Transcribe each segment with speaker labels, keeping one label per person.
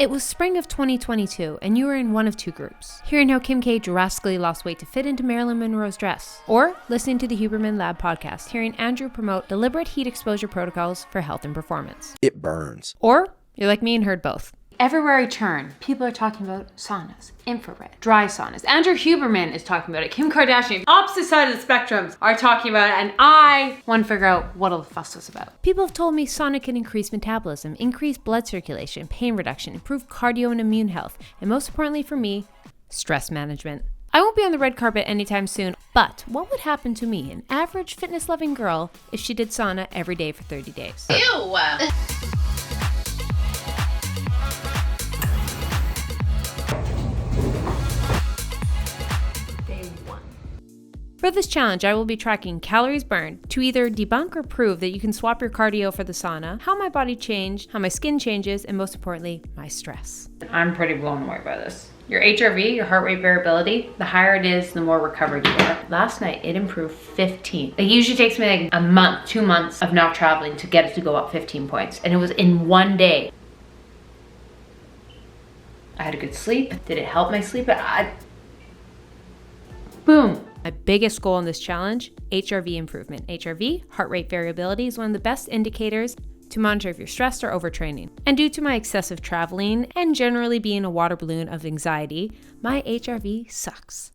Speaker 1: It was spring of 2022, and you were in one of two groups. Hearing how Kim K drastically lost weight to fit into Marilyn Monroe's dress. Or listening to the Huberman Lab podcast, hearing Andrew promote deliberate heat exposure protocols for health and performance.
Speaker 2: It burns.
Speaker 1: Or you're like me and heard both.
Speaker 3: Everywhere I turn, people are talking about saunas, infrared, dry saunas. Andrew Huberman is talking about it. Kim Kardashian, opposite side of the spectrums, are talking about it, and I want to figure out what all the fuss was about.
Speaker 1: People have told me sauna can increase metabolism, increase blood circulation, pain reduction, improve cardio and immune health, and most importantly for me, stress management. I won't be on the red carpet anytime soon, but what would happen to me, an average fitness-loving girl, if she did sauna every day for 30 days?
Speaker 3: Ew!
Speaker 1: For this challenge, I will be tracking calories burned to either debunk or prove that you can swap your cardio for the sauna, how my body changed, how my skin changes, and most importantly, my stress.
Speaker 3: I'm pretty blown away by this. Your HRV, your heart rate variability, the higher it is, the more recovered you are. Last night, it improved 15. It usually takes me like a month, 2 months of not traveling to get it to go up 15 points. And it was in one day. I had a good sleep. Did it help my sleep? Boom.
Speaker 1: My biggest goal in this challenge, HRV improvement. HRV, heart rate variability, is one of the best indicators to monitor if you're stressed or overtraining. And due to my excessive traveling and generally being a water balloon of anxiety, my HRV sucks.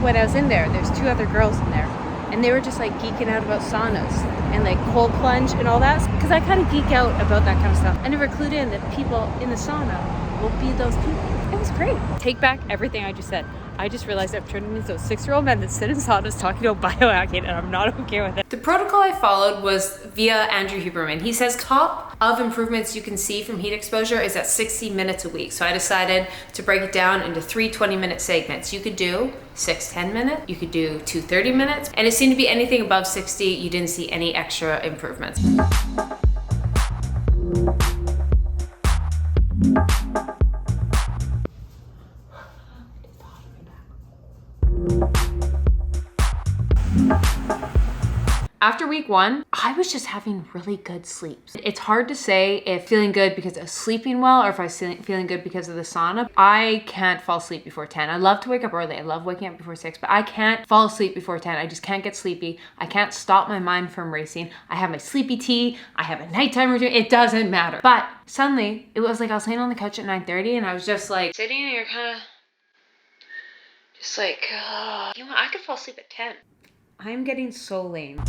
Speaker 4: When I was in there's two other girls in there, and they were just like geeking out about saunas and like cold plunge and all that, because I kind of geek out about that kind of stuff. I never clued in that people in the sauna will be those people. It was great. Take back everything I just said. I just realized I've turned into those 6-year-old men that sit in saunas talking about biohacking, and I'm not okay with it.
Speaker 3: The protocol I followed was via Andrew Huberman. He says top of improvements you can see from heat exposure is at 60 minutes a week. So I decided to break it down into 3 20-minute segments. You could do 6 10-minute, you could do 2 30 minutes, and it seemed to be anything above 60, you didn't see any extra improvements. After week 1, I was just having really good sleep. It's hard to say if feeling good because of sleeping well or if I was feeling good because of the sauna. I can't fall asleep before 10. I love to wake up early. I love waking up before 6, but I can't fall asleep before 10. I just can't get sleepy. I can't stop my mind from racing. I have my sleepy tea. I have a nighttime routine. It doesn't matter. But suddenly, it was like I was laying on the couch at 9:30 and I was just like sitting and you're kind of just like, you know what? I could fall asleep at 10. I'm getting so lame.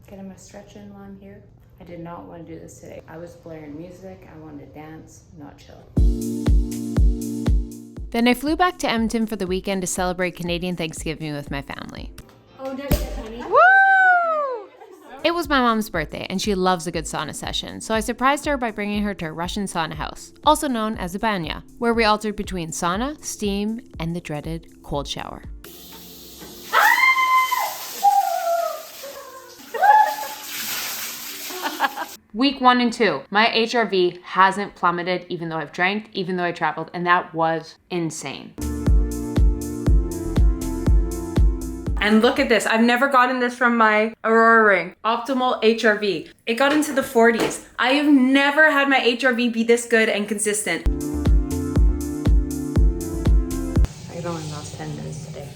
Speaker 4: Getting my stretch in while I'm here. I did not want to do this today. I was blaring music. I wanted to dance, not chill.
Speaker 1: Then I flew back to Edmonton for the weekend to celebrate Canadian Thanksgiving with my family.
Speaker 4: Oh, no shit, honey.
Speaker 1: Woo! It was my mom's birthday, and she loves a good sauna session, so I surprised her by bringing her to a Russian sauna house, also known as a banya, where we altered between sauna, steam, and the dreaded cold shower.
Speaker 3: Week 1 and 2, my HRV hasn't plummeted even though I've drank, even though I traveled, and that was insane. And look at this. I've never gotten this from my Aurora ring. Optimal HRV. It got into the 40s. I have never had my HRV be this good and consistent.
Speaker 4: I only lost 10 minutes today.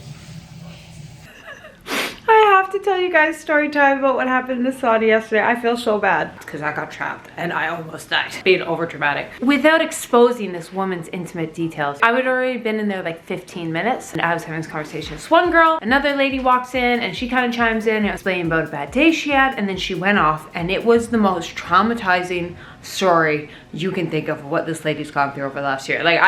Speaker 5: I have to tell you guys story time about what happened in the sauna yesterday. I feel so bad.
Speaker 3: Because I got trapped and I almost died. Being over dramatic. Without exposing this woman's intimate details, I would already been in there like 15 minutes and I was having this conversation with one girl. Another lady walks in and she kind of chimes in and explaining about a bad day she had, and then she went off, and it was the most traumatizing story you can think of what this lady's gone through over the last year. Like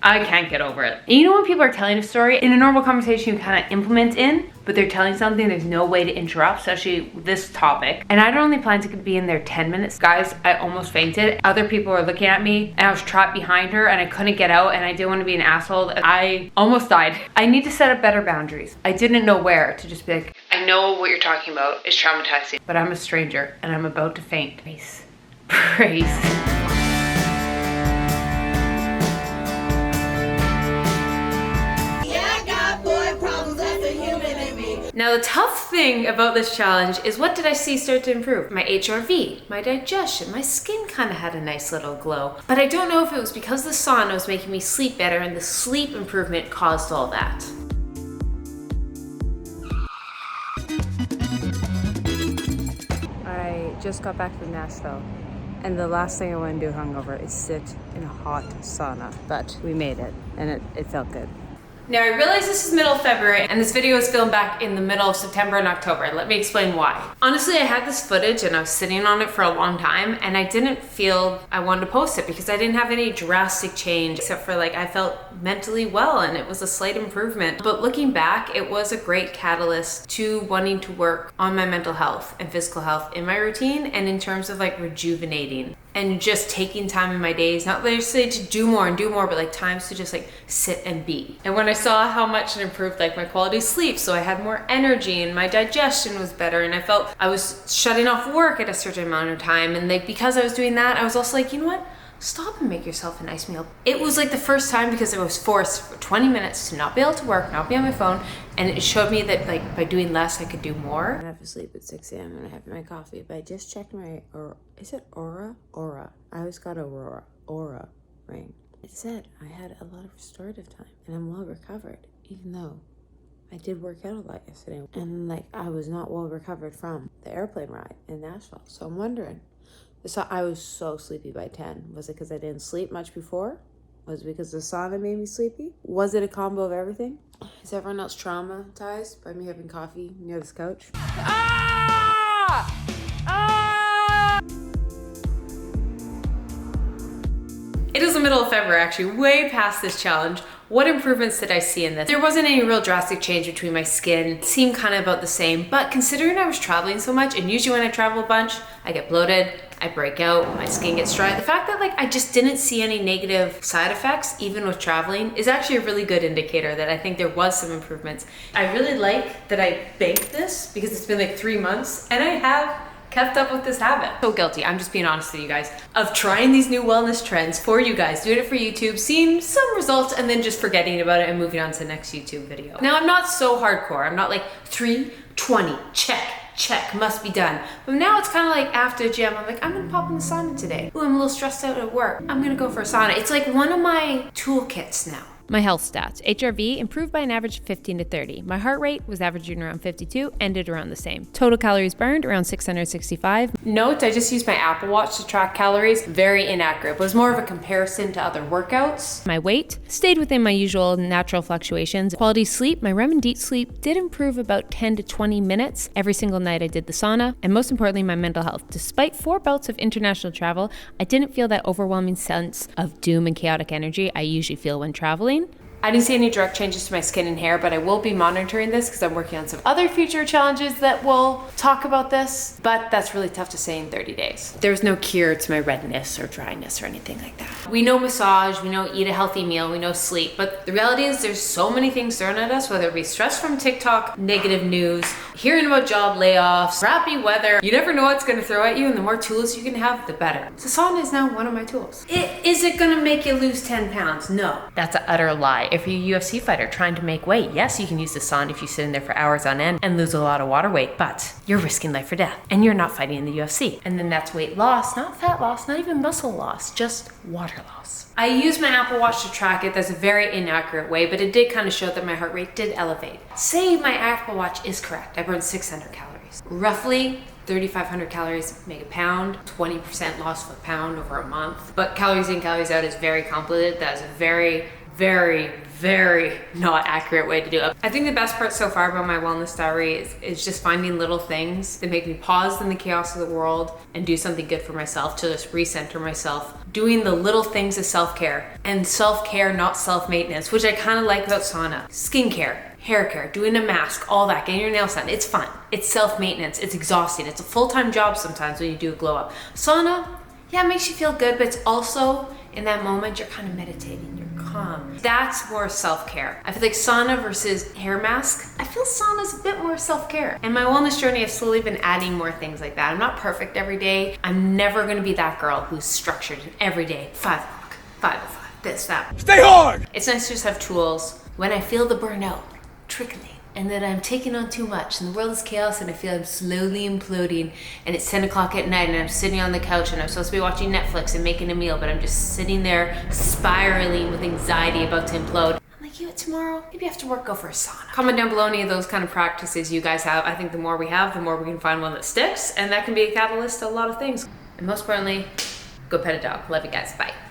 Speaker 3: I can't get over it. And you know when people are telling a story, in a normal conversation you kind of implement in, but they're telling something, there's no way to interrupt, especially this topic. And I'd only planned to be in there 10 minutes. Guys, I almost fainted. Other people were looking at me and I was trapped behind her and I couldn't get out and I didn't want to be an asshole. I almost died. I need to set up better boundaries. I didn't know where to just be like, I know what you're talking about is traumatizing, but I'm a stranger and I'm about to faint. Praise. Praise. Now the tough thing about this challenge is, what did I see start to improve? My HRV, my digestion, my skin kind of had a nice little glow. But I don't know if it was because the sauna was making me sleep better and the sleep improvement caused all that.
Speaker 4: I just got back from Nashville, and the last thing I want to do hungover is sit in a hot sauna. But we made it, and it felt good.
Speaker 3: Now I realize this is middle of February and this video is filmed back in the middle of September and October. Let me explain why. Honestly, I had this footage and I was sitting on it for a long time and I didn't feel I wanted to post it because I didn't have any drastic change, except for like I felt mentally well and it was a slight improvement. But looking back, it was a great catalyst to wanting to work on my mental health and physical health in my routine, and in terms of like rejuvenating and just taking time in my days, not necessarily to do more, but like times to just like sit and be. And when I saw how much it improved like my quality of sleep, so I had more energy and my digestion was better, and I felt I was shutting off work at a certain amount of time, and like because I was doing that, I was also like, you know what? Stop and make yourself a nice meal. It was like the first time, because I was forced for 20 minutes to not be able to work, not be on my phone, and it showed me that like by doing less, I could do more.
Speaker 2: I have to sleep at 6 a.m. and I have my coffee, but I just checked my, or is it Aura? Aura. I always got Aura ring. It said I had a lot of restorative time and I'm well recovered, even though I did work out a lot yesterday. And like I was not well recovered from the airplane ride in Nashville. So I'm wondering, so I was so sleepy by 10. Was it because I didn't sleep much before? Was it because the sauna made me sleepy? Was it a combo of everything? Is everyone else traumatized by me having coffee near this couch?
Speaker 3: It is the middle of February, actually, way past this challenge. What improvements did I see in this? There wasn't any real drastic change between my skin. It seemed kind of about the same, but considering I was traveling so much, and usually when I travel a bunch, I get bloated, I break out, my skin gets dry. The fact that like I just didn't see any negative side effects, even with traveling, is actually a really good indicator that I think there was some improvements. I really like that I baked this because it's been like 3 months and I have kept up with this habit. So guilty, I'm just being honest with you guys, of trying these new wellness trends for you guys, doing it for YouTube, seeing some results, and then just forgetting about it and moving on to the next YouTube video. Now, I'm not so hardcore. I'm not like 3:20, check, must be done. But now it's kind of like after the gym, I'm like, I'm gonna pop in the sauna today. Ooh, I'm a little stressed out at work. I'm gonna go for a sauna. It's like one of my toolkits now.
Speaker 1: My health stats. HRV improved by an average of 15 to 30. My heart rate was averaging around 52, ended around the same. Total calories burned around 665.
Speaker 3: Note, I just used my Apple Watch to track calories. Very inaccurate. It was more of a comparison to other workouts.
Speaker 1: My weight stayed within my usual natural fluctuations. Quality sleep, my REM and deep sleep did improve about 10 to 20 minutes every single night I did the sauna. And most importantly, my mental health. Despite 4 bouts of international travel, I didn't feel that overwhelming sense of doom and chaotic energy I usually feel when traveling.
Speaker 3: I didn't see any direct changes to my skin and hair, but I will be monitoring this because I'm working on some other future challenges that will talk about this, but that's really tough to say in 30 days. There's no cure to my redness or dryness or anything like that. We know massage, we know eat a healthy meal, we know sleep, but the reality is there's so many things thrown at us, whether it be stress from TikTok, negative news, hearing about job layoffs, crappy weather. You never know what's gonna throw at you, and the more tools you can have, the better. So sauna is now one of my tools. Is it gonna make you lose 10 pounds? No. That's an utter lie. If you're a UFC fighter trying to make weight, yes, you can use the sauna if you sit in there for hours on end and lose a lot of water weight, but you're risking life or death, and you're not fighting in the UFC. And then that's weight loss, not fat loss, not even muscle loss, just water loss. I use my Apple Watch to track it. That's a very inaccurate way, but it did kind of show that my heart rate did elevate. Say my Apple Watch is correct. I burned 600 calories. Roughly 3,500 calories make a pound, 20% loss of a pound over a month. But calories in, calories out is very complicated. That is a very not accurate way to do it. I think the best part so far about my wellness diary is just finding little things that make me pause in the chaos of the world and do something good for myself, to just recenter myself. Doing the little things of self-care, and self-care, not self-maintenance, which I kind of like about sauna. Skincare, hair care, doing a mask, all that, getting your nails done. It's fun. It's self-maintenance. It's exhausting. It's a full-time job sometimes when you do a glow up. Sauna, yeah, it makes you feel good, but it's also, in that moment, you're kind of meditating. You're calm. That's more self-care. I feel like sauna versus hair mask, I feel sauna's a bit more self-care. And my wellness journey, I've slowly been adding more things like that. I'm not perfect every day. I'm never gonna be that girl who's structured every day. 5 o'clock, 5:05, this, that.
Speaker 6: Stay hard!
Speaker 3: It's nice to just have tools when I feel the burnout trickling
Speaker 1: and that I'm taking on too much and the world is chaos and I feel I'm slowly imploding, and it's 10 o'clock at night and I'm sitting on the couch and I'm supposed to be watching Netflix and making a meal, but I'm just sitting there spiraling with anxiety about to implode. I'm like, you know what, tomorrow, maybe after work, go for a sauna. Comment down below any of those kind of practices you guys have. I think the more we have, the more we can find one that sticks, and that can be a catalyst to a lot of things. And most importantly, go pet a dog. Love you guys, bye.